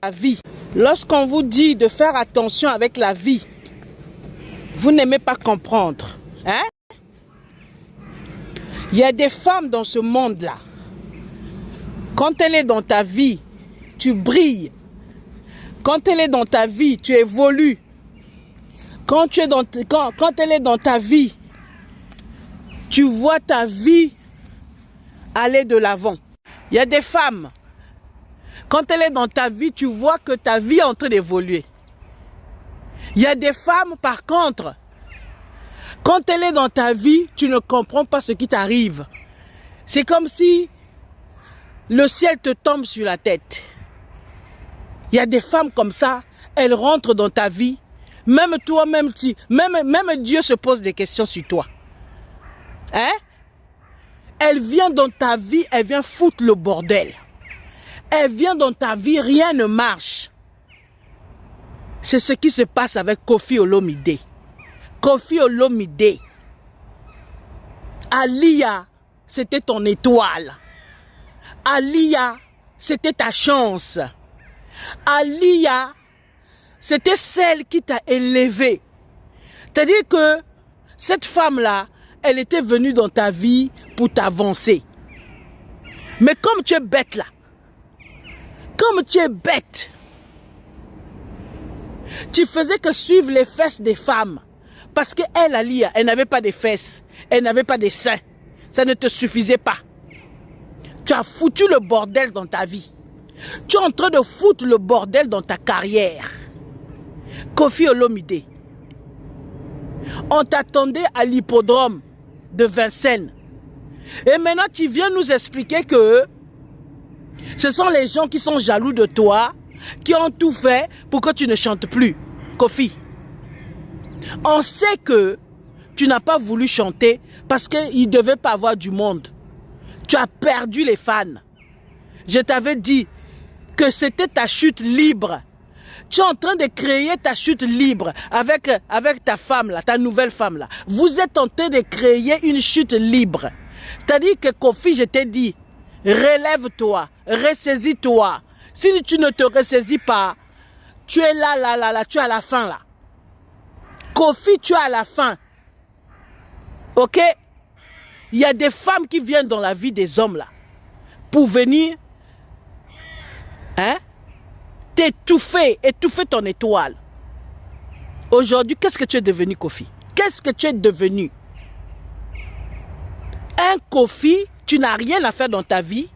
la vie. Lorsqu'on vous dit de faire attention avec la vie, vous n'aimez pas comprendre. Hein? Il y a des femmes dans ce monde-là. Quand elle est dans ta vie, tu brilles. Quand elle est dans ta vie, tu évolues. Quand elle est dans ta vie, tu vois ta vie aller de l'avant. Il y a des femmes, quand elle est dans ta vie, tu vois que ta vie est en train d'évoluer. Il y a des femmes, par contre, quand elle est dans ta vie, tu ne comprends pas ce qui t'arrive. C'est comme si le ciel te tombe sur la tête. Il y a des femmes comme ça, elles rentrent dans ta vie. Même toi, même Dieu se pose des questions sur toi. Hein? Elle vient dans ta vie, elle vient foutre le bordel. Elle vient dans ta vie, rien ne marche. C'est ce qui se passe avec Koffi Olomide. Koffi Olomide. Alia, c'était ton étoile. Alia, c'était ta chance. Alia, c'était celle qui t'a élevé. C'est-à-dire que cette femme-là, elle était venue dans ta vie pour t'avancer. Mais comme tu es bête là, comme tu es bête, tu faisais que suivre les fesses des femmes. Parce qu'elle, Alia, elle n'avait pas de fesses, elle n'avait pas de seins. Ça ne te suffisait pas. Tu as foutu le bordel dans ta vie. Tu es en train de foutre le bordel dans ta carrière. Koffi Olomide. On t'attendait à l'hippodrome de Vincennes. Et maintenant, tu viens nous expliquer que ce sont les gens qui sont jaloux de toi, qui ont tout fait pour que tu ne chantes plus. Koffi, on sait que tu n'as pas voulu chanter parce qu'il ne devait pas avoir du monde. Tu as perdu les fans. Je t'avais dit que c'était ta chute libre. Tu es en train de créer ta chute libre avec ta femme là, ta nouvelle femme là. Vous êtes en train de créer une chute libre. C'est-à-dire que Koffi, je t'ai dit, relève-toi, ressaisis-toi. Si tu ne te ressaisis pas, tu es là, tu es à la fin là. Koffi, tu es à la fin. Ok? Il y a des femmes qui viennent dans la vie des hommes là pour venir t'étouffer, étouffer ton étoile. Aujourd'hui, qu'est-ce que tu es devenu, Koffi? Qu'est-ce que tu es devenu? Un Koffi, tu n'as rien à faire dans ta vie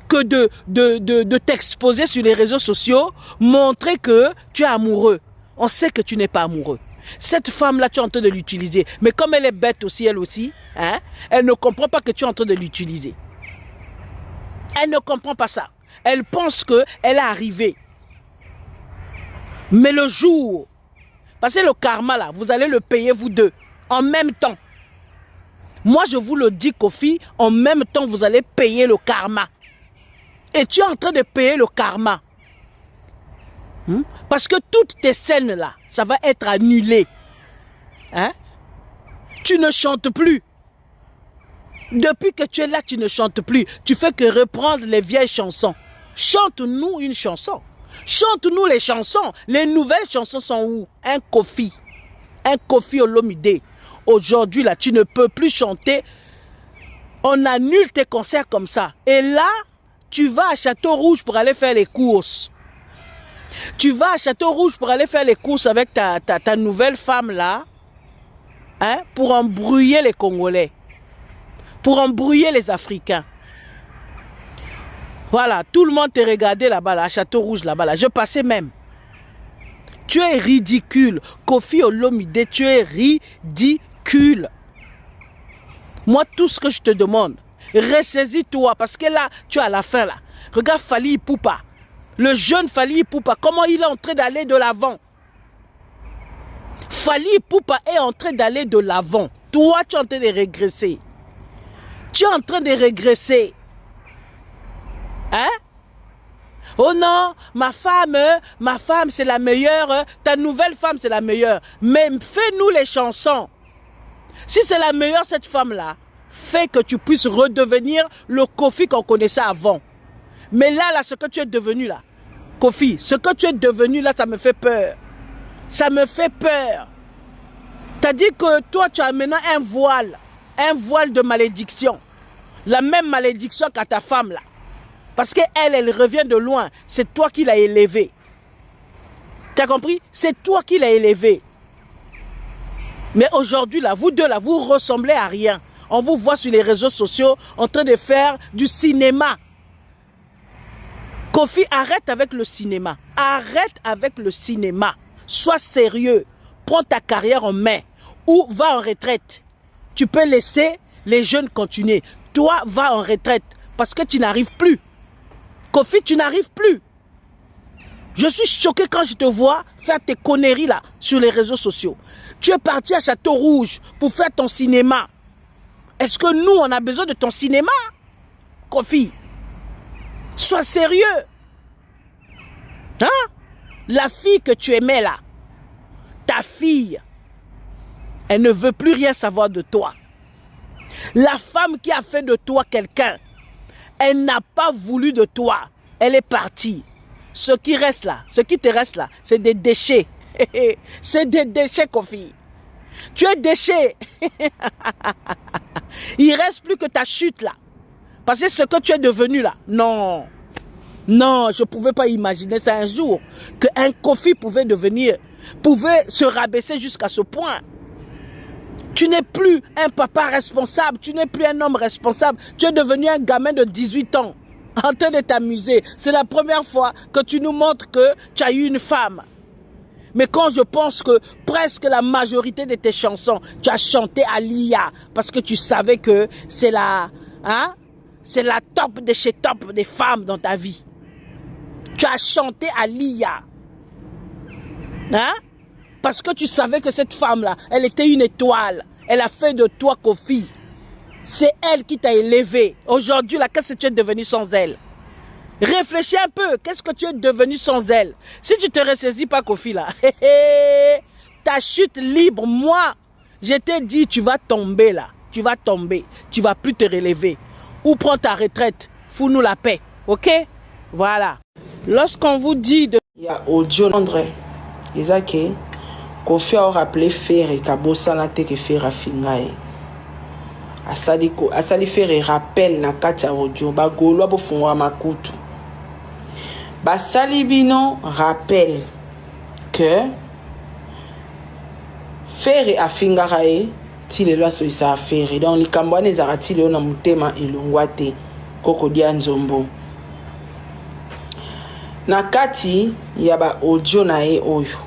que de t'exposer sur les réseaux sociaux, montrer que tu es amoureux. On sait que tu n'es pas amoureux. Cette femme-là, tu es en train de l'utiliser. Mais comme elle est bête aussi, elle aussi, hein, elle ne comprend pas que tu es en train de l'utiliser. Elle ne comprend pas ça. Elle pense qu'elle est arrivée. Mais le jour, parce que le karma là, vous allez le payer vous deux, en même temps. Moi je vous le dis Koffi, en même temps vous allez payer le karma. Et tu es en train de payer le karma. Parce que toutes tes scènes là, ça va être annulé. Hein? Tu ne chantes plus. Depuis que tu es là, tu ne chantes plus. Tu fais que reprendre les vieilles chansons. Chante-nous une chanson. Chante-nous les chansons. Les nouvelles chansons sont où? Un Koffi. Un Koffi Olomide. Aujourd'hui, là, tu ne peux plus chanter. On annule tes concerts comme ça. Et là, tu vas à Château-Rouge pour aller faire les courses. Tu vas à Château-Rouge pour aller faire les courses avec ta nouvelle femme là. Hein, pour embrouiller les Congolais. Pour embrouiller les Africains. Voilà, tout le monde te regardait là-bas, là, à Château-Rouge, là-bas, là. Je passais même. Tu es ridicule. Koffi Olomide, tu es ridicule. Moi, tout ce que je te demande, ressaisis-toi, parce que là, tu es à la fin, là. Regarde Fally Ipupa. Le jeune Fally Ipupa, comment il est en train d'aller de l'avant. Fally Ipupa est en train d'aller de l'avant. Toi, tu es en train de régresser. Tu es en train de régresser. Hein? Oh non, ma femme c'est la meilleure, ta nouvelle femme c'est la meilleure. Mais fais-nous les chansons. Si c'est la meilleure cette femme-là, fais que tu puisses redevenir le Koffi qu'on connaissait avant. Mais là, ce que tu es devenu là, Kofi, ce que tu es devenu là, ça me fait peur. Ça me fait peur. T'as dit que toi, tu as maintenant un voile de malédiction. La même malédiction qu'à ta femme là. Parce qu'elle, elle revient de loin. C'est toi qui l'as élevée. Tu as compris? C'est toi qui l'as élevée. Mais aujourd'hui, là, vous deux, là, vous ressemblez à rien. On vous voit sur les réseaux sociaux en train de faire du cinéma. Kofi, arrête avec le cinéma. Arrête avec le cinéma. Sois sérieux. Prends ta carrière en main. Ou va en retraite. Tu peux laisser les jeunes continuer. Toi, va en retraite. Parce que tu n'arrives plus. Kofi, tu n'arrives plus. Je suis choqué quand je te vois faire tes conneries là sur les réseaux sociaux. Tu es parti à Château-Rouge pour faire ton cinéma. Est-ce que nous, on a besoin de ton cinéma? Kofi, sois sérieux. Hein? La fille que tu aimais là, ta fille, elle ne veut plus rien savoir de toi. La femme qui a fait de toi quelqu'un, elle n'a pas voulu de toi. Elle est partie. Ce qui reste là, ce qui te reste là, c'est des déchets. C'est des déchets, Kofi. Tu es déchet. Il ne reste plus que ta chute là. Parce que ce que tu es devenu là, non. Non, je ne pouvais pas imaginer ça un jour. Qu'un Kofi pouvait se rabaisser jusqu'à ce point. Tu n'es plus un papa responsable, tu n'es plus un homme responsable. Tu es devenu un gamin de 18 ans, en train de t'amuser. C'est la première fois que tu nous montres que tu as eu une femme. Mais quand je pense que presque la majorité de tes chansons, tu as chanté Alia, parce que tu savais que c'est la top de chez top des femmes dans ta vie. Tu as chanté Alia. Hein? Parce que tu savais que cette femme-là, elle était une étoile. Elle a fait de toi Kofi. C'est elle qui t'a élevé. Aujourd'hui, qu'est-ce que tu es devenu sans elle? Réfléchis un peu. Qu'est-ce que tu es devenu sans elle? Si tu ne te ressaisis pas, Kofi, là, ta chute libre, moi, je t'ai dit, tu vas tomber là. Tu vas tomber. Tu ne vas plus te relever. Ou prends ta retraite. Fous-nous la paix. OK? Voilà. Lorsqu'on vous dit de... Il y a audio André. Isaac, Kofi a rappelé Ferre, Kabosana Teke Ferre Fingae. Asali Ferre rappel na kati audio. Bagolo bo fungwa makutu. Basali bino rappel que Ferre a Fingae tile lo so isa Ferre. Donc likambo ane zarati le na mutema elongwate koko dia nzombo. Na kati yaba audio na e oyo.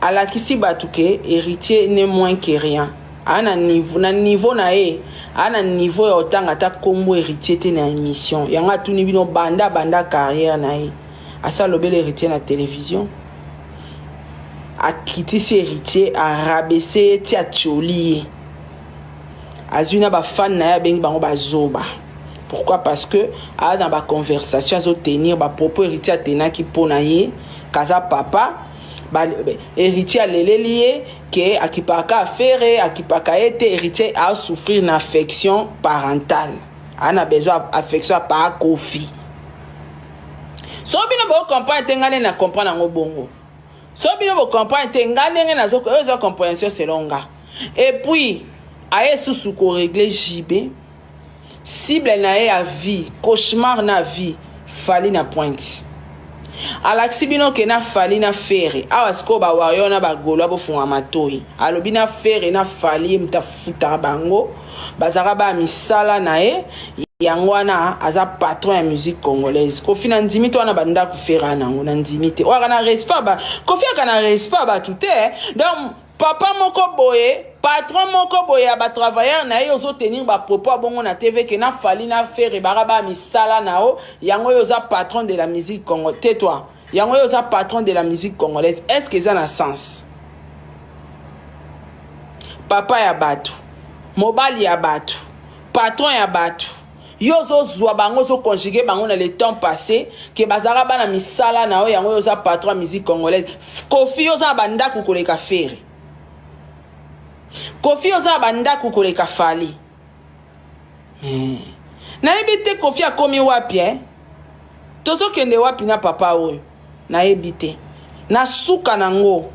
Alakisi batuke héritier n'est moins que rien. Ana niveau na e ana niveau ya otanga ta kombo héritier te na émission. Yanga tuni bino banda carrière na e. Asa lobele héritier na télévision. A kitisi héritier a rabaisser ti a tcholi. Azuna ba fan na ya bengi bango ba zoba. Pourquoi? Parce que dans la conversation, à tenir ba propos héritier tena qui ponaye kaza papa héritier lié que akipaka faire akipaka été héritier à souffrir d'une affection parentale. On a besoin d'affection par Kofi. So bino bo comprendre tengane na comprendre ngo bongo. So bino bo comprendre tengane na zo compréhension selon nga. Et puis aye sous ko régler JB. Cible nae à vie, cauchemar na vie, fali na pointe. Alaxi bino ke na fali na fere. Awasko ba wayo na ba golo bo funga matoi. Alobi na fere na fali mta futa bango. Bazara ba misala nae yangwana aza patron ya musique congolaise. Kofi na ndimi to na banda ku fera nango na ndimi te. Wa kana respect ba. Kofi kana respect ba tout est. Donc papa moko boye, patron moko boye ba travailleur na yo zo tenir ba propos bongo na TV ke na fali na faire baraba misala nao, yango yo za patron de la musique congolaise. Tais-toi. Yango yo za patron de la musique congolaise. Est-ce que ça a sens? Papa ya batu, mobali ya batu, patron ya batu. Yo zo zwa bango zo conjuguer bango na le temps passé ke bazara bana misala nao yango yo za patron musique congolaise. Kofi yo za banda ku koleka faire. Kofi oza banda kukoleka fali. Na ebite Kofi a komi wapi tozo kende wapi na papa oyo na ebite na suka nango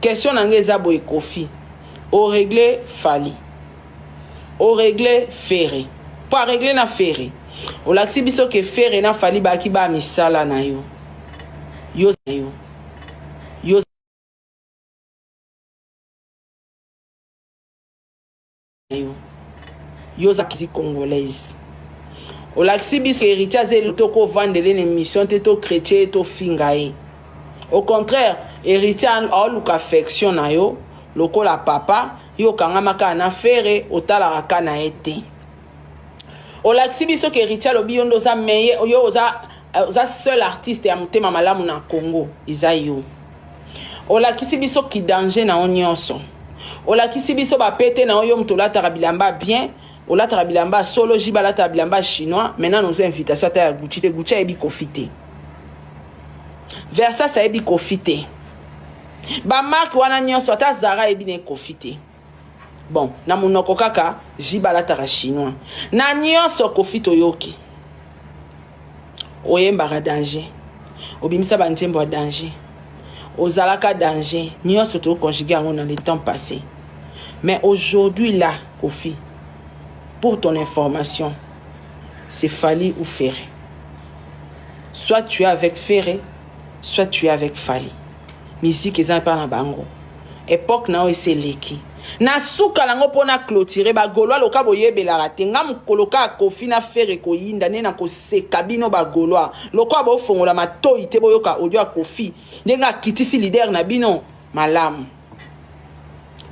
question nango eza boye Kofi o régler Fally o régler Ferré pas régler na Ferré o laksi biso ke Ferré na Fally ba ki ba misala na yo yo za kisi congolaise o laksi biso héritier ze toko vandele na émission te to chrétien to fingae au contraire héritier a luka affection na yo lokola papa yo kangamaka na Ferré otala kana ete o laksi biso ke héritier lobi yondo za meye yo za seul artiste ya mutema malamu na Congo iza yo o lakisi biso ki danger na onyonso o lakisi biso ba pete na yo mtola tarabilamba bien o la tarabilamba solo jiba la tarabilamba chinois maintenant nous invitation à Gucci ebi Kofite Versa ça ebi Kofite ba marque wana nyonso ata Zara ebi ne Kofite bon na munoko kaka jiba la tara chinois na nyonso Kofite yoki oyemba danger obimisa ba ntembo danger ozalaka danger nyonso to conjugué dans les temps passés mais aujourd'hui là Kofi pour ton information c'est Fally ou Ferré soit tu es avec Ferré soit tu es avec Fally musique eza pa na bango époque na o c'est leki na suka lango pona clôturer ba golwa loka boyebela rate ngam koloka Kofi na Ferré ko yinda ne na ko seka bino ba golwa lokwa bo fongola matoi te boyoka audio a Kofi ndenga kitisi leader na bino malamu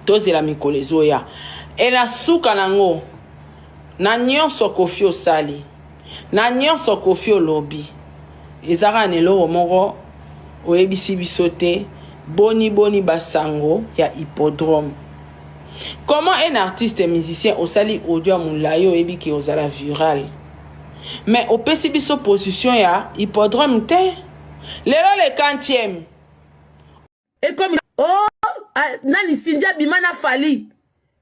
tozi la mikolezo ya e na suka nango na nyonso Kofi osali na nyonso Kofi olobi ezaka nelo moko oyebisi biso te boni basango ya hippodrome. Comment un artiste et musicien osali audio mulayo ebi ki osala viral mais au pesi biso position ya hippodrome te lelo le 40e et comme nani Cindy bimana Fally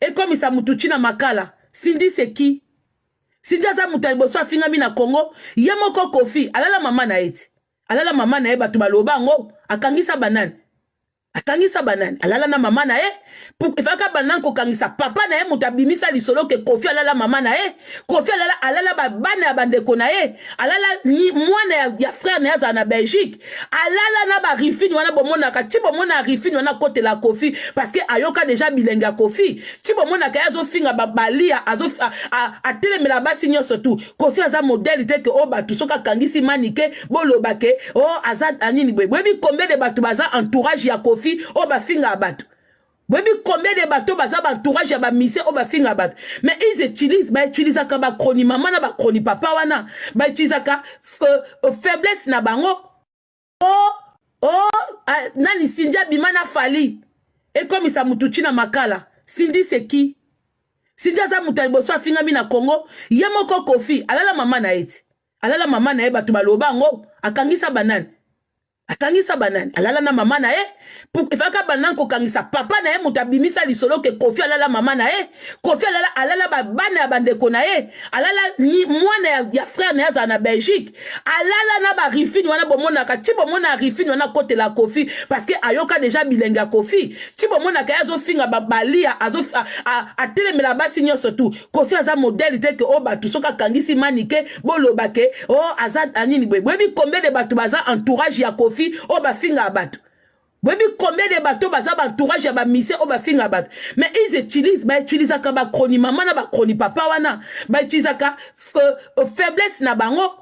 et comme ça mutuchi na makala Cindy c'est qui Cindy za mutalibo so afinga mi na Congo yamoko Kofi alala mama na eti alala mama na e batu baloba ngo akangisa banane alala na mama na e pour ifaka banane ko kangisa papa na e mutabimisa lisolo ke Kofi alala mama na e Kofi alala bana bandeko na e alala mwana ya frère na za na Belgique alala na ba rifini wana bomona ka tibo mona rifini wana côté la Kofi parce que ayoka déjà bilenga Kofi tibo mona ka yazo finga balia azo atelemela basi nyonso tout Kofi aza modèle tete o batu soka kangisi manike bolobake o azad anini bwebi combien de batu baza entourage ya Kofi o ba finga abatu bwebi combien de bateaux baza ba entourage ya ba mise o ba finga abatu mais ils utilisent ka ba kroni mama na ba kroni papa wana ba utilisent ka faiblesse na bango nani Cindy bimana Fally et comme ça mutuchi na makala Cindy c'est qui Cindy za mutalibo so afinga mi na Congo yamoko Kofi alala mama na eti alala mama na e batu baloba ngo akangisa banane alala na mama na e pour ifaka banane ko kangisa papa na e mutabimisa lisolo ke Kofi alala mama na e Kofi alala bana bandeko na e alala mwana ya frère na za na Belgique alala na ba rifini wana bomona ka tibo mona rifini wana côté la Kofi parce que ayoka déjà bilenga Kofi tibo mona ka yazo finga balia azo atelemela basi nyonso tout Kofi aza modèle tete o batu soka kangisi manike bolobake o azad anini bwebi combien de batu baza entourage ya Kofi o ba finga abatu bwebi combien de bateaux baza ba entourage ya ba mise o ba finga abatu mais ils utilisent ka ba kroni mama na ba kroni papa wana ba utilisent ka faiblesse na bango